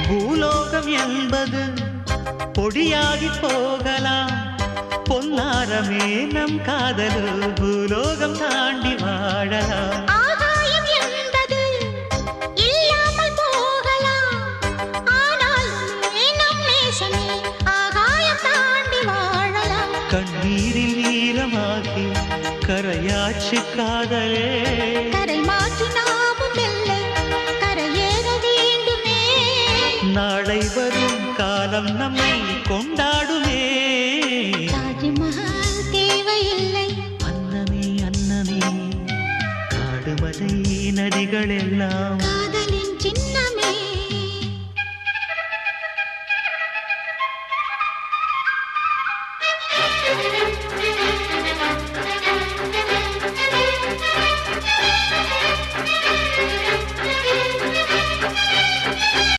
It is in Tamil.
பூலோகம் என்பது பொடியாகி போகலாம், பொன்னாரமே நம் காதலு பூலோகம் தாண்டி வாழலாம். ஆகாயம் என்பது இல்லாமல் போகலாம், ஆனால் நம் நேசமே ஆகாயம் தாண்டி வாழலாம். கண்ணீரில் ஈரமாகி கரையாச்சு காதலே, கரை மாற்றி நாமும் இல்லை கரையேற வேண்டுமே. நாளை வரும் காலம் நம்மை கொண்டாடுமே. தாஜ்மஹால் தேவையில்லை அன்னமே அன்னமே, காடுமலை நதிகள் எல்லாம்